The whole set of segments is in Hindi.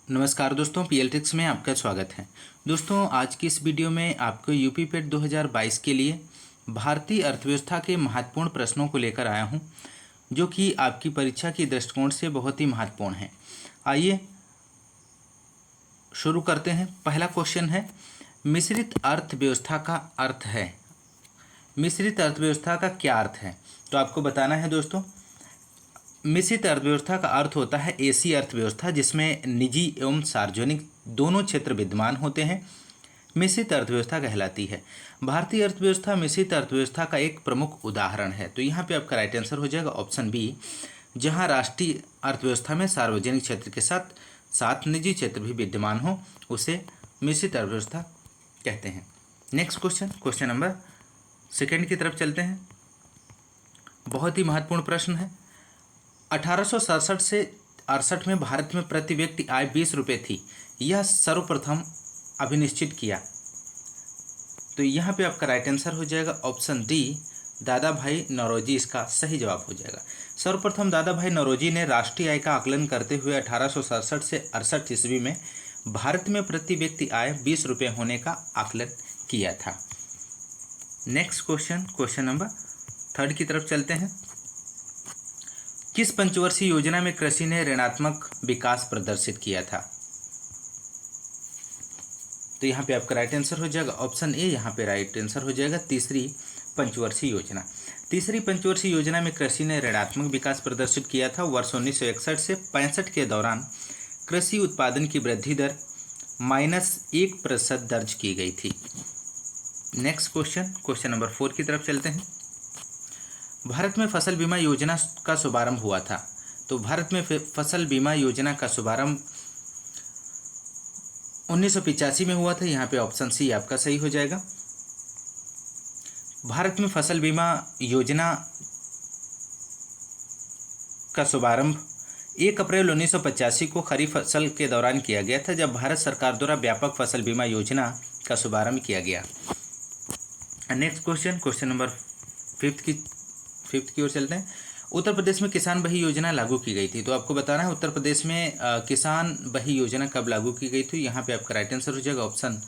नमस्कार दोस्तों, पीएलट्रिक्स में आपका स्वागत है। दोस्तों, आज की इस वीडियो में आपको यूपी पेट 2022 के लिए भारतीय अर्थव्यवस्था के महत्वपूर्ण प्रश्नों को लेकर आया हूं, जो कि आपकी परीक्षा की दृष्टिकोण से बहुत ही महत्वपूर्ण है। आइए शुरू करते हैं। पहला क्वेश्चन है, मिश्रित अर्थव्यवस्था का अर्थ है। मिश्रित अर्थव्यवस्था का क्या अर्थ है, तो आपको बताना है दोस्तों। मिश्रित अर्थव्यवस्था का अर्थ होता है ऐसी अर्थव्यवस्था जिसमें निजी एवं सार्वजनिक दोनों क्षेत्र विद्यमान होते हैं, मिश्रित अर्थव्यवस्था कहलाती है। भारतीय अर्थव्यवस्था मिश्रित अर्थव्यवस्था का एक प्रमुख उदाहरण है। तो यहाँ पे आपका राइट आंसर हो जाएगा ऑप्शन बी, जहाँ राष्ट्रीय अर्थव्यवस्था में सार्वजनिक क्षेत्र के साथ साथ निजी क्षेत्र भी विद्यमान हो, उसे मिश्रित अर्थव्यवस्था कहते हैं। Next question, question number second की तरफ चलते हैं। बहुत ही महत्वपूर्ण प्रश्न है। 1867 से 68 में भारत में प्रति व्यक्ति आय 20 रुपये थी, यह सर्वप्रथम अभिनिश्चित किया। तो यहाँ पे आपका राइट आंसर हो जाएगा ऑप्शन डी, दादा भाई नौरोजी इसका सही जवाब हो जाएगा। सर्वप्रथम दादा भाई नौरोजी ने राष्ट्रीय आय का आकलन करते हुए 1867 से 68 ईस्वी में भारत में प्रति व्यक्ति आय 20 रुपये होने का आकलन किया था। Next question, question number third की तरफ चलते हैं। किस पंचवर्षीय योजना में कृषि ने ऋणात्मक विकास प्रदर्शित किया था? तो यहाँ पे आपका राइट आंसर हो जाएगा ऑप्शन ए, यहाँ पे राइट आंसर हो जाएगा तीसरी पंचवर्षीय योजना। तीसरी पंचवर्षीय योजना में कृषि ने ऋणात्मक विकास प्रदर्शित किया था। वर्ष 1961 से 65 के दौरान कृषि उत्पादन की वृद्धि दर -1% दर्ज की गई थी। नेक्स्ट क्वेश्चन, क्वेश्चन नंबर 4 की तरफ चलते हैं। भारत में फसल बीमा योजना का शुभारंभ हुआ था। तो भारत में फसल बीमा योजना का शुभारंभ 1985 में हुआ था। यहाँ पे ऑप्शन सी आपका सही हो जाएगा। भारत में फसल बीमा योजना का शुभारंभ 1 अप्रैल 1985 को खरीफ फसल के दौरान किया गया था, जब भारत सरकार द्वारा व्यापक फसल बीमा योजना का शुभारंभ किया गया। Next question, question number fifth की ओर चलते हैं। उत्तर प्रदेश में किसान बही योजना लागू की गई थी। तो आपको बताना है उत्तर प्रदेश में किसान बही योजना कब लागू की गई थी। यहाँ पे आपका राइट आंसर हो जाएगा ऑप्शन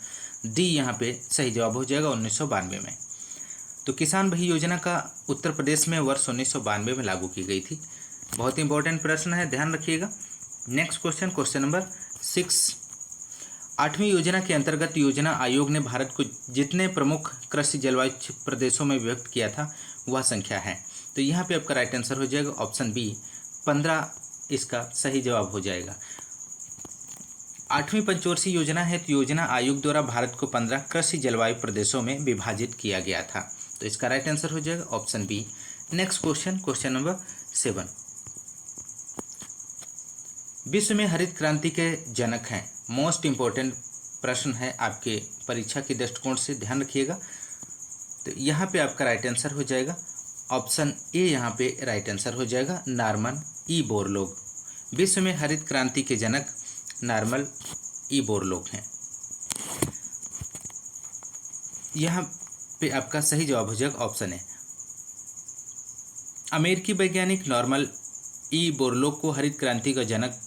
डी, यहाँ पे सही जवाब हो जाएगा 1992 में। तो किसान बही योजना का उत्तर प्रदेश में वर्ष 1992 में लागू की गई थी। बहुत ही इंपॉर्टेंट प्रश्न है, ध्यान रखिएगा। Next question, question number 6। 8वीं योजना के अंतर्गत योजना आयोग ने भारत को जितने प्रमुख कृषि जलवायु प्रदेशों में विभक्त किया था वह संख्या है। तो यहाँ पे आपका राइट आंसर हो जाएगा ऑप्शन बी, 15 इसका सही जवाब हो जाएगा। 8वीं पंचवर्षीय योजना है, तो योजना आयोग द्वारा भारत को 15 कृषि जलवायु प्रदेशों में विभाजित किया गया था। तो इसका राइट आंसर हो जाएगा option B. Next question, question number 7। विश्व में हरित क्रांति के जनक हैं। मोस्ट इंपॉर्टेंट प्रश्न है आपके परीक्षा के दृष्टिकोण से, ध्यान रखिएगा। तो यहाँ पे आपका राइट आंसर हो जाएगा ऑप्शन ए, यहाँ पे राइट आंसर हो जाएगा नॉर्मन ई बोरलॉग। विश्व में हरित क्रांति के जनक नॉर्मन ई बोरलॉग हैं। यहाँ पे आपका सही जवाब हो जाएगा ऑप्शन ए। अमेरिकी वैज्ञानिक नॉर्मन ई बोरलॉग को हरित क्रांति का जनक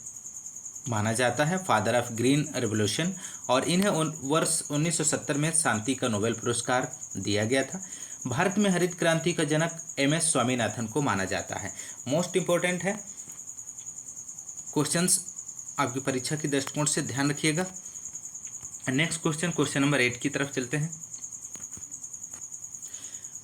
माना जाता है, फादर ऑफ ग्रीन रेवोल्यूशन, और इन्हें वर्ष 1970 में शांति का नोबेल पुरस्कार दिया गया था। भारत में हरित क्रांति का जनक MS स्वामीनाथन को माना जाता है। मोस्ट इंपॉर्टेंट है क्वेश्चंस आपकी परीक्षा की दृष्टिकोण से, ध्यान रखिएगा। नेक्स्ट क्वेश्चन, क्वेश्चन नंबर 8 की तरफ चलते हैं।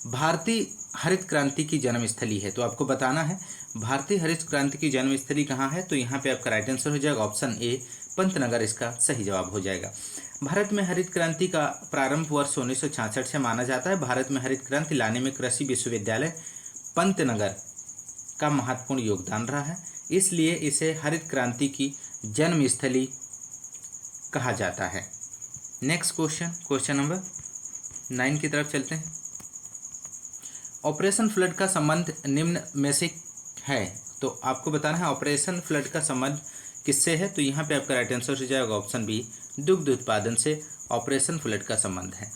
भारतीय हरित क्रांति की जन्मस्थली है। तो आपको बताना है भारतीय हरित क्रांति की जन्मस्थली कहाँ है। तो यहाँ पे आपका राइट आंसर हो जाएगा ऑप्शन ए, पंतनगर इसका सही जवाब हो जाएगा। भारत में हरित क्रांति का प्रारंभ वर्ष 1966 से माना जाता है। भारत में हरित क्रांति लाने में कृषि विश्वविद्यालय पंतनगर का महत्वपूर्ण योगदान रहा है, इसलिए इसे हरित क्रांति की जन्मस्थली कहा जाता है। नेक्स्ट क्वेश्चन, क्वेश्चन नंबर 9 की तरफ चलते हैं। ऑपरेशन फ्लड का संबंध निम्न में से है। तो आपको बताना है ऑपरेशन फ्लड का संबंध किससे है। तो यहाँ पे आपका राइट आंसर हो जाएगा ऑप्शन बी, दुग्ध उत्पादन से ऑपरेशन फ्लड का संबंध है।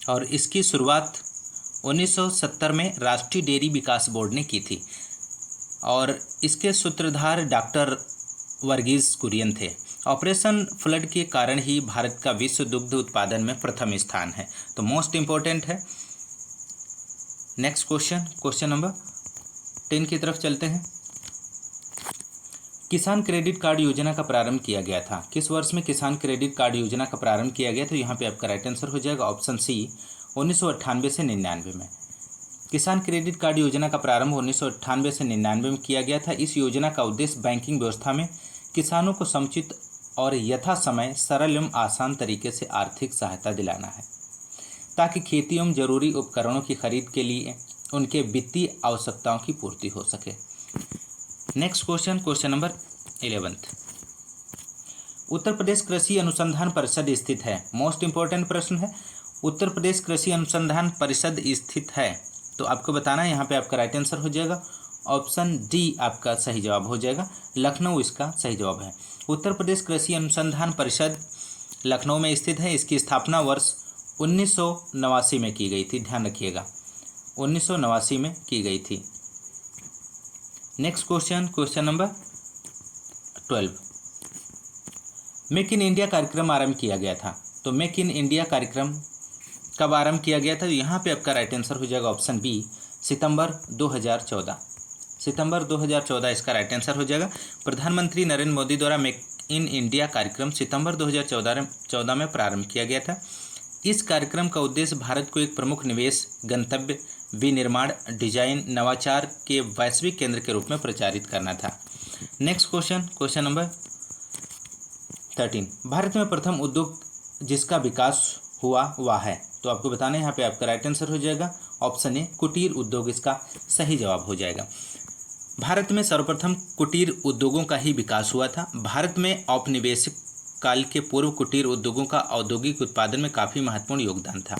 और इसकी शुरुआत 1970 में राष्ट्रीय डेयरी विकास बोर्ड ने की थी। और इसके सूत्रधार डॉक्टर वर्गीज कुरियन थे। ऑपरेशन फ्लड के कारण ही भारत का विश्व दुग्ध उत्पादन में प्रथम स्थान है, तो मोस्ट इम्पोर्टेंट है। नेक्स्ट क्वेश्चन नंबर 10 की तरफ चलते हैं। किसान क्रेडिट कार्ड योजना का प्रारंभ किया गया था, किस वर्ष में किसान क्रेडिट कार्ड योजना का प्रारंभ किया गया? तो यहाँ पे आपका राइट आंसर हो जाएगा ऑप्शन सी 1998 से 99 में। किसान क्रेडिट कार्ड योजना का प्रारंभ 1998 से 99 में किया गया था। इस योजना का उद्देश्य बैंकिंग व्यवस्था में किसानों को समुचित और यथा समय सरल एवं आसान तरीके से आर्थिक सहायता दिलाना है, ताकि खेती एवं जरूरी उपकरणों की खरीद के लिए उनके वित्तीय आवश्यकताओं की पूर्ति हो सके। Next question number 11। Uttar Pradesh कृषि अनुसंधान परिषद स्थित है, मोस्ट इंपॉर्टेंट प्रश्न है। उत्तर प्रदेश कृषि अनुसंधान परिषद स्थित है, तो आपको बताना है। यहाँ पे आपका राइट आंसर हो जाएगा ऑप्शन डी आपका सही जवाब हो जाएगा, लखनऊ इसका सही जवाब है। उत्तर प्रदेश कृषि अनुसंधान परिषद लखनऊ में स्थित है। इसकी स्थापना वर्ष 1989 में की गई थी, ध्यान रखिएगा 1989 में की गई थी। Next question number 12। Make in India कार्यक्रम आरंभ किया गया था, तो मेक इन इंडिया कार्यक्रम कब आरंभ किया गया था? तो यहाँ पे आपका राइट आंसर हो जाएगा ऑप्शन बी सितंबर 2014। सितंबर 2014 इसका राइट आंसर हो जाएगा। प्रधानमंत्री नरेंद्र मोदी द्वारा मेक इन इंडिया कार्यक्रम सितंबर 2014 में प्रारंभ किया गया था। इस कार्यक्रम का उद्देश्य भारत को एक प्रमुख निवेश गंतव्य, विनिर्माण, डिजाइन, नवाचार के वैश्विक केंद्र के रूप में प्रचारित करना था। Next question number 13। भारत में प्रथम उद्योग जिसका विकास हुआ वह है, तो आपको बताना है। यहाँ पे आपका राइट आंसर हो जाएगा ऑप्शन ए कुटीर उद्योग इसका सही जवाब हो जाएगा। भारत में सर्वप्रथम कुटीर उद्योगों का ही विकास हुआ था। भारत में औपनिवेशिक काल के पूर्व कुटीर उद्योगों का औद्योगिक उत्पादन में काफ़ी महत्वपूर्ण योगदान था।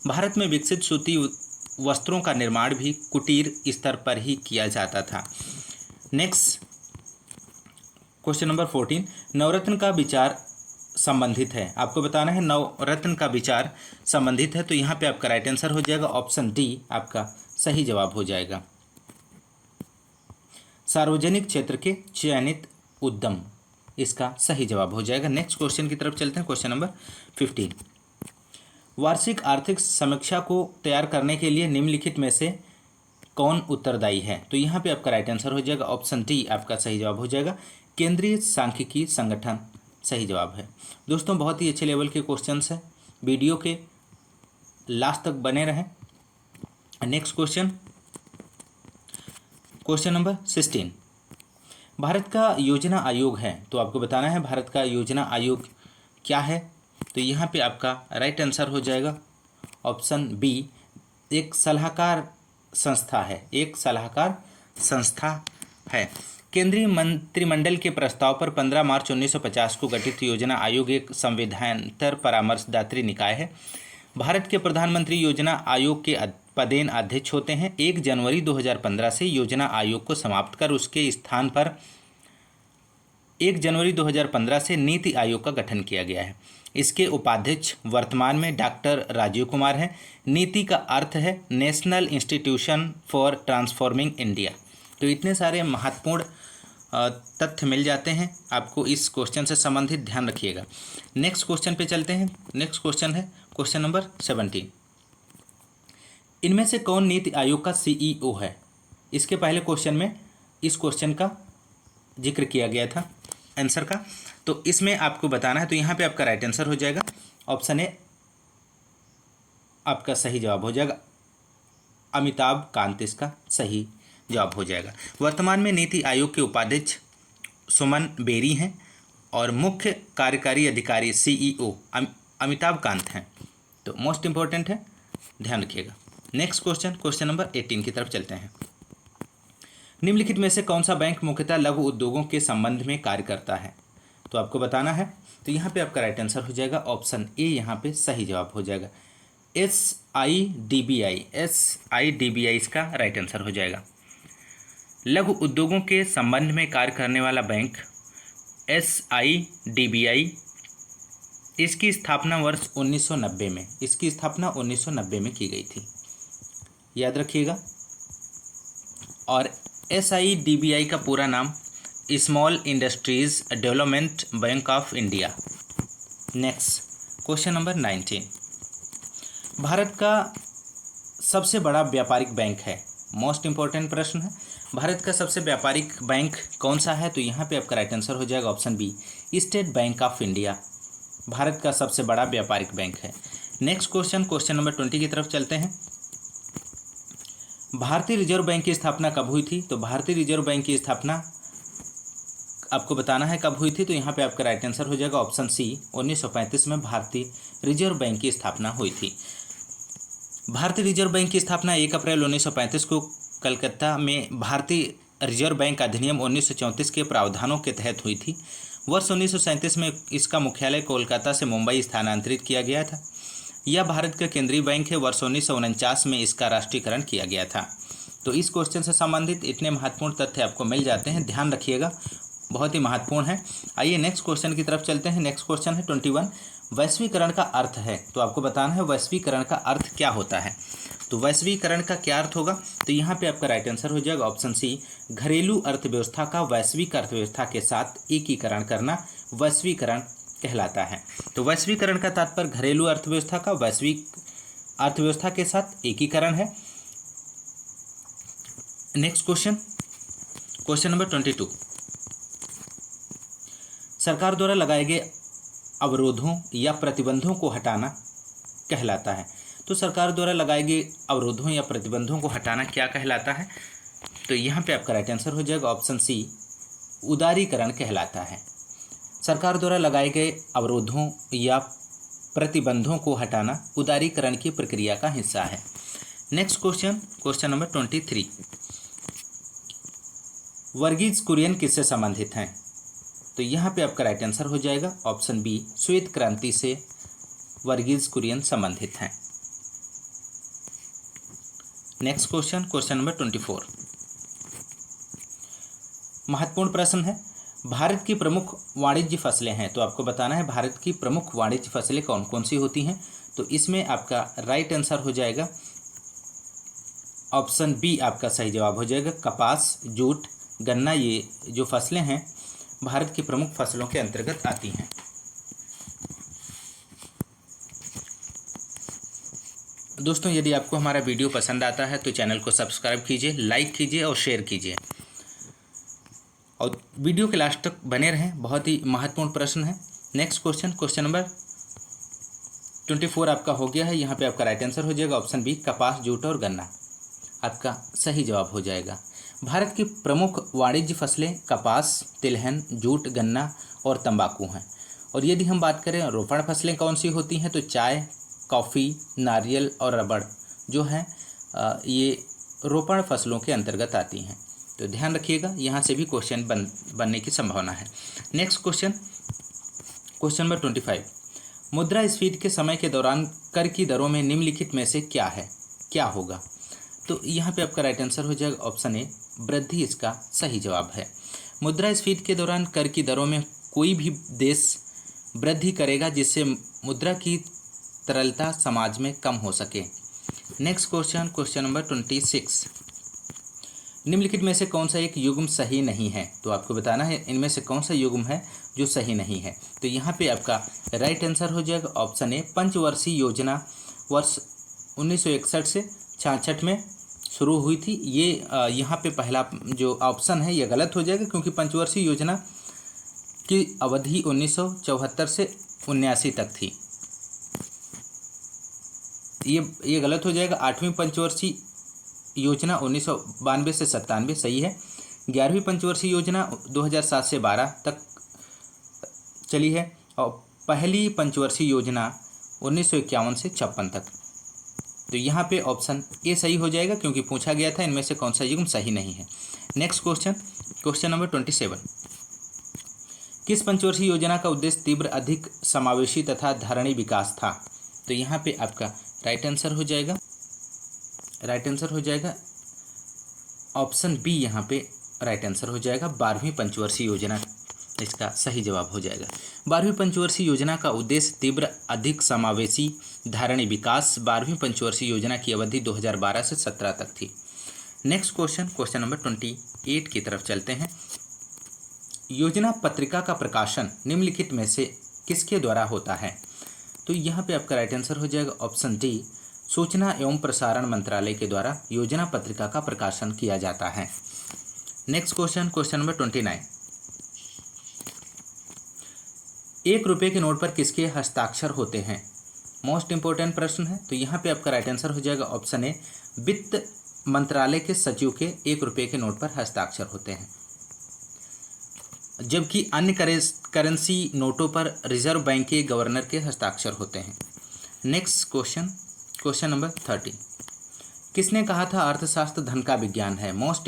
भारत में विकसित सूती वस्त्रों का निर्माण भी कुटीर स्तर पर ही किया जाता था। Next question number 14। नवरत्न का विचार संबंधित है, आपको बताना है नवरत्न का विचार संबंधित है, तो यहाँ पे आपका राइट आंसर हो जाएगा ऑप्शन डी आपका सही जवाब हो जाएगा। सार्वजनिक क्षेत्र के चयनित उद्यम इसका सही जवाब हो जाएगा। नेक्स्ट क्वेश्चन की तरफ चलते हैं। Question number 15। वार्षिक आर्थिक समीक्षा को तैयार करने के लिए निम्नलिखित में से कौन उत्तरदायी है? तो यहाँ पे आपका राइट आंसर हो जाएगा ऑप्शन डी आपका सही जवाब हो जाएगा, केंद्रीय सांख्यिकी संगठन सही जवाब है। दोस्तों बहुत ही अच्छे लेवल के क्वेश्चंस हैं, वीडियो के लास्ट तक बने रहें। Next question number 16। भारत का योजना आयोग है, तो आपको बताना है भारत का योजना आयोग क्या है? तो यहाँ पे आपका राइट आंसर हो जाएगा ऑप्शन बी एक सलाहकार संस्था है, एक सलाहकार संस्था है। केंद्रीय मंत्रिमंडल के प्रस्ताव पर 15 मार्च 1950 को गठित योजना आयोग एक संविधानांतर परामर्शदात्री निकाय है। भारत के प्रधानमंत्री योजना आयोग के पदेन अध्यक्ष होते हैं। 1 जनवरी 2015 से योजना आयोग को समाप्त कर उसके स्थान पर 1 जनवरी 2015 से नीति आयोग का गठन किया गया है। इसके उपाध्यक्ष वर्तमान में डॉक्टर राजीव कुमार हैं। नीति का अर्थ है national institution for transforming India. तो इतने सारे महत्वपूर्ण तथ्य मिल जाते हैं आपको इस क्वेश्चन से संबंधित, ध्यान रखिएगा। नेक्स्ट क्वेश्चन पे चलते हैं। नेक्स्ट क्वेश्चन है क्वेश्चन नंबर 17। इनमें से कौन नीति आयोग का सीईओ है? इसके पहले क्वेश्चन में इस क्वेश्चन का जिक्र किया गया था आंसर का, तो इसमें आपको बताना है। तो यहाँ पे आपका राइट आंसर हो जाएगा ऑप्शन ए आपका सही जवाब हो जाएगा, अमिताभ कांत इसका सही जवाब हो जाएगा। वर्तमान में नीति आयोग के उपाध्यक्ष सुमन बेरी हैं और मुख्य कार्यकारी अधिकारी सीईओ अमिताभ कांत हैं। तो मोस्ट इंपॉर्टेंट है, ध्यान रखिएगा। नेक्स्ट क्वेश्चन नंबर 18 की तरफ चलते हैं। निम्नलिखित में से कौन सा बैंक मुख्यतः लघु उद्योगों के संबंध में कार्य करता है? तो आपको बताना है। तो यहाँ पे आपका राइट आंसर हो जाएगा ऑप्शन ए, यहाँ पे सही जवाब हो जाएगा SIDBI इसका राइट आंसर हो जाएगा। लघु उद्योगों के संबंध में कार्य करने वाला बैंक SIDBI, इसकी स्थापना वर्ष 1990 में, इसकी स्थापना 1990 में की गई थी, याद रखिएगा। और SIDBI का पूरा नाम small industries development bank of India. Next question number 19, Bharat का सबसे बड़ा व्यापारिक बैंक है। मोस्ट इंपॉर्टेंट प्रश्न है, भारत का सबसे व्यापारिक बैंक कौन सा है? तो यहाँ पे आपका राइट आंसर हो जाएगा option B, State Bank of India Bharat का सबसे बड़ा व्यापारिक बैंक है। नेक्स्ट क्वेश्चन नंबर 20 की तरफ चलते हैं। भारतीय रिजर्व बैंक की स्थापना कब हुई थी? तो भारतीय रिजर्व बैंक की स्थापना आपको बताना है कब हुई थी। तो यहाँ पे आपका राइट आंसर हो जाएगा ऑप्शन सी, 1935 में भारतीय रिजर्व बैंक की स्थापना हुई थी। भारतीय रिजर्व बैंक की स्थापना 1 अप्रैल 1935 को कलकत्ता में भारतीय रिजर्व बैंक अधिनियम 1934 के प्रावधानों के तहत हुई थी। वर्ष 1937 में इसका मुख्यालय कोलकाता से मुंबई स्थानांतरित किया गया था। यह भारत का केंद्रीय बैंक है। वर्ष 1949 में इसका राष्ट्रीयकरण किया गया था। तो इस क्वेश्चन से संबंधित इतने महत्वपूर्ण तथ्य आपको मिल जाते हैं, ध्यान रखिएगा, बहुत ही महत्वपूर्ण है। आइए नेक्स्ट क्वेश्चन की तरफ चलते हैं। नेक्स्ट क्वेश्चन है 21, वैश्वीकरण का अर्थ है। तो आपको बताना है वैश्वीकरण का अर्थ क्या होता है। तो वैश्वीकरण का क्या अर्थ होगा? तो यहाँ पे आपका राइट आंसर हो जाएगा ऑप्शन सी, घरेलू अर्थव्यवस्था का वैश्विक अर्थव्यवस्था के साथ एकीकरण करना वैश्वीकरण कहलाता है। तो वैश्वीकरण का तात्पर्य घरेलू अर्थव्यवस्था का वैश्विक अर्थव्यवस्था के साथ एकीकरण है। नेक्स्ट क्वेश्चन नंबर 22, सरकार द्वारा लगाए गए अवरोधों या प्रतिबंधों को हटाना कहलाता है। तो सरकार द्वारा लगाए गए अवरोधों या प्रतिबंधों को हटाना क्या कहलाता है? तो यहाँ पे आपका राइट आंसर हो जाएगा ऑप्शन सी, उदारीकरण कहलाता है। सरकार द्वारा लगाए गए अवरोधों या प्रतिबंधों को हटाना उदारीकरण की प्रक्रिया का हिस्सा है। Next question number 23, Verghese Kurien किससे संबंधित हैं? तो यहाँ पे आपका राइट आंसर हो जाएगा ऑप्शन बी, श्वेत क्रांति से वर्गीज कुरियन संबंधित हैं। नेक्स्ट क्वेश्चन नंबर 24, महत्वपूर्ण प्रश्न है, भारत की प्रमुख वाणिज्य फसलें हैं। तो आपको बताना है भारत की प्रमुख वाणिज्य फसलें कौन कौन सी होती हैं। तो इसमें आपका राइट आंसर हो जाएगा ऑप्शन बी, आपका सही जवाब हो जाएगा, कपास, जूट, गन्ना। ये जो फसलें हैं भारत की प्रमुख फसलों के अंतर्गत आती हैं। दोस्तों, यदि आपको हमारा वीडियो पसंद आता है तो चैनल को सब्सक्राइब कीजिए, लाइक कीजिए और शेयर कीजिए, और वीडियो के लास्ट तक बने रहें, बहुत ही महत्वपूर्ण प्रश्न है। नेक्स्ट क्वेश्चन नंबर 24 आपका हो गया है। यहाँ पे आपका राइट आंसर हो जाएगा ऑप्शन बी, कपास, जूट और गन्ना आपका सही जवाब हो जाएगा। भारत की प्रमुख वाणिज्य फसलें कपास, तिलहन, जूट, गन्ना और तंबाकू हैं। और यदि हम बात करें रोपण फसलें कौन सी होती हैं, तो चाय, कॉफ़ी, नारियल और रबड़ जो हैं ये रोपण फसलों के अंतर्गत आती हैं। तो ध्यान रखिएगा, यहाँ से भी क्वेश्चन बनने की संभावना है। नेक्स्ट क्वेश्चन नंबर 25, मुद्रास्फीति के समय के दौरान कर की दरों में निम्नलिखित में से क्या होगा? तो यहाँ पे आपका राइट आंसर हो जाएगा ऑप्शन ए, वृद्धि इसका सही जवाब है। मुद्रास्फीति के दौरान कर की दरों में कोई भी देश वृद्धि करेगा जिससे मुद्रा की तरलता समाज में कम हो सके। नेक्स्ट क्वेश्चन नंबर 26, निम्नलिखित में से कौन सा एक युग्म सही नहीं है? तो आपको बताना है इनमें से कौन सा युग्म है जो सही नहीं है। तो यहाँ पे आपका राइट आंसर हो जाएगा ऑप्शन ए, पंचवर्षीय योजना वर्ष 1961 से 66 में शुरू हुई थी। ये यहाँ पे पहला जो ऑप्शन है ये गलत हो जाएगा, क्योंकि पंचवर्षीय योजना की अवधि 1974 से 79 तक थी। ये गलत हो जाएगा। 8वीं पंचवर्षीय योजना 1992 से 97 सही है। 11वीं पंचवर्षीय योजना 2007 से 12 तक चली है, और पहली पंचवर्षीय योजना 1951 से 56 तक। तो यहाँ पे ऑप्शन ए सही हो जाएगा, क्योंकि पूछा गया था इनमें से कौन सा युग्म सही नहीं है। नेक्स्ट क्वेश्चन नंबर 27, किस पंचवर्षीय योजना का उद्देश्य तीव्र, अधिक समावेशी तथा धारणी विकास था? तो यहाँ पे आपका राइट आंसर हो जाएगा ऑप्शन बी, यहाँ पे राइट आंसर हो जाएगा 12वीं पंचवर्षीय योजना इसका सही जवाब हो जाएगा। 12वीं पंचवर्षीय योजना का उद्देश्य तीव्र, अधिक समावेशी, धारणी विकास। 12वीं पंचवर्षीय योजना की अवधि 2012 से 17 तक थी। नेक्स्ट क्वेश्चन नंबर 28 की तरफ चलते हैं। योजना पत्रिका का प्रकाशन निम्नलिखित में से किसके द्वारा होता है? तो यहाँ पे आपका राइट आंसर हो जाएगा ऑप्शन डी, सूचना एवं प्रसारण मंत्रालय के द्वारा योजना पत्रिका का प्रकाशन किया जाता है। नेक्स्ट क्वेश्चन नंबर 29, 1 रुपये के नोट पर किसके हस्ताक्षर होते हैं? मोस्ट इंपॉर्टेंट प्रश्न है। तो यहाँ पे आपका राइट आंसर हो जाएगा ऑप्शन ए, वित्त मंत्रालय के सचिव के 1 रुपये के नोट पर हस्ताक्षर होते हैं, जबकि अन्य करेंसी नोटों पर रिजर्व बैंक के गवर्नर के हस्ताक्षर होते हैं। नेक्स्ट क्वेश्चन नंबर 30, किसने कहा था अर्थशास्त्र धन का विज्ञान है? मोस्ट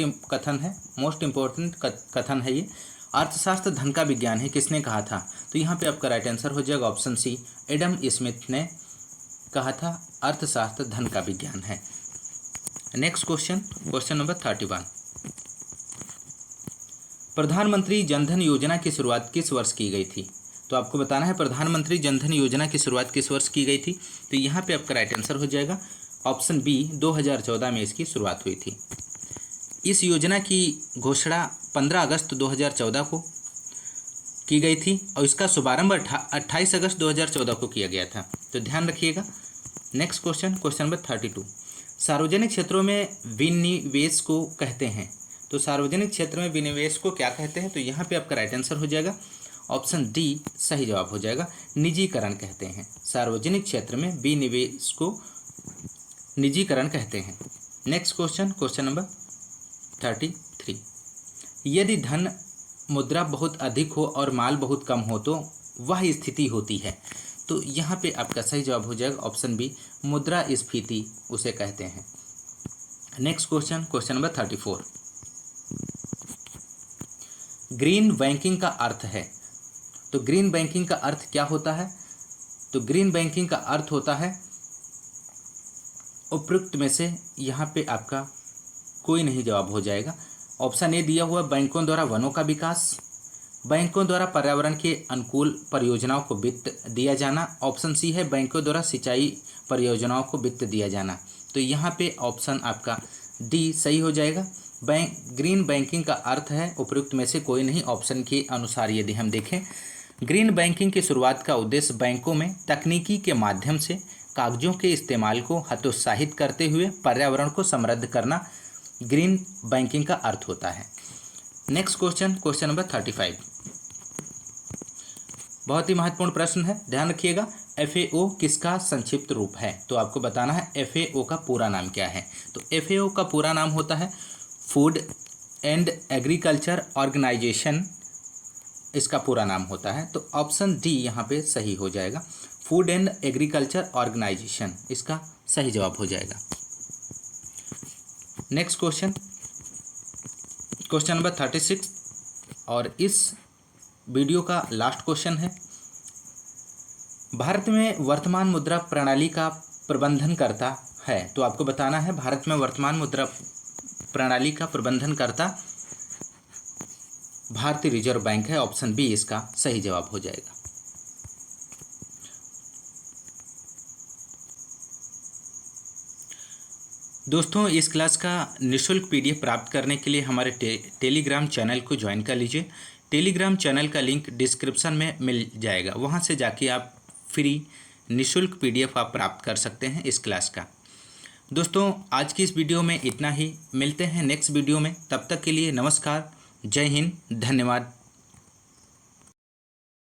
इंपॉर्टेंट कथन है ये, अर्थशास्त्र धन का विज्ञान है, किसने कहा था? तो यहाँ पे आपका राइट आंसर हो जाएगा ऑप्शन सी, एडम स्मिथ ने कहा था अर्थशास्त्र धन का विज्ञान है। नेक्स्ट क्वेश्चन नंबर 31, प्रधानमंत्री जनधन योजना की शुरुआत किस वर्ष की गई थी? तो आपको बताना है प्रधानमंत्री जनधन योजना की शुरुआत किस वर्ष की गई थी। तो यहाँ पे आपका राइट आंसर हो जाएगा ऑप्शन बी, 2014 में इसकी शुरुआत हुई थी। इस योजना की घोषणा 15 अगस्त 2014 को की गई थी और इसका शुभारंभ 28 अगस्त 2014 को किया गया था, तो ध्यान रखिएगा। नेक्स्ट क्वेश्चन नंबर 32, सार्वजनिक क्षेत्रों में विनिवेश को कहते हैं। तो सार्वजनिक क्षेत्र में विनिवेश को क्या कहते हैं? तो यहाँ पे आपका राइट आंसर हो जाएगा ऑप्शन डी, सही जवाब हो जाएगा, निजीकरण कहते हैं। सार्वजनिक क्षेत्र में विनिवेश को निजीकरण कहते हैं। नेक्स्ट क्वेश्चन नंबर 33, यदि धन मुद्रा बहुत अधिक हो और माल बहुत कम हो तो वह स्थिति होती है। तो यहाँ पे आपका सही जवाब हो जाएगा ऑप्शन बी, मुद्रास्फीति उसे कहते हैं। Next question number 34, green banking का अर्थ है। तो ग्रीन बैंकिंग का अर्थ क्या होता है? तो ग्रीन बैंकिंग का अर्थ होता है उपयुक्त में से यहाँ पे आपका कोई नहीं जवाब हो जाएगा। ऑप्शन ए दिया हुआ, बैंकों द्वारा वनों का विकास, बैंकों द्वारा पर्यावरण के अनुकूल परियोजनाओं को वित्त दिया जाना। ऑप्शन सी है, बैंकों द्वारा सिंचाई परियोजनाओं को वित्त दिया जाना। तो यहाँ पे ऑप्शन आपका डी सही हो जाएगा। ग्रीन बैंकिंग का अर्थ है उपयुक्त में से कोई नहीं। ऑप्शन के अनुसार यदि हम देखें, ग्रीन बैंकिंग की शुरुआत का उद्देश्य बैंकों में तकनीकी के माध्यम से कागजों के इस्तेमाल को हतोत्साहित करते हुए पर्यावरण को समृद्ध करना ग्रीन बैंकिंग का अर्थ होता है। नेक्स्ट क्वेश्चन नंबर 35, बहुत ही महत्वपूर्ण प्रश्न है, ध्यान रखिएगा। FAO किसका संक्षिप्त रूप है? तो आपको बताना है FAO का पूरा नाम क्या है। तो FAO का पूरा नाम होता है फूड एंड एग्रीकल्चर ऑर्गेनाइजेशन, इसका पूरा नाम होता है। तो ऑप्शन डी यहाँ पे सही हो जाएगा, फूड एंड एग्रीकल्चर ऑर्गेनाइजेशन इसका सही जवाब हो जाएगा। नेक्स्ट क्वेश्चन नंबर 36 और इस वीडियो का लास्ट क्वेश्चन है, भारत में वर्तमान मुद्रा प्रणाली का प्रबंधनकर्ता है। तो आपको बताना है भारत में वर्तमान मुद्रा प्रणाली का प्रबंधनकर्ता भारतीय रिजर्व बैंक है। ऑप्शन बी इसका सही जवाब हो जाएगा। दोस्तों, इस क्लास का निःशुल्क PDF प्राप्त करने के लिए हमारे टेलीग्राम चैनल को ज्वाइन कर लीजिए। टेलीग्राम चैनल का लिंक डिस्क्रिप्शन में मिल जाएगा, वहां से जाके आप फ्री निःशुल्क PDF आप प्राप्त कर सकते हैं इस क्लास का। दोस्तों, आज की इस वीडियो में इतना ही, मिलते हैं नेक्स्ट वीडियो में, तब तक के लिए नमस्कार, जय हिंद, धन्यवाद।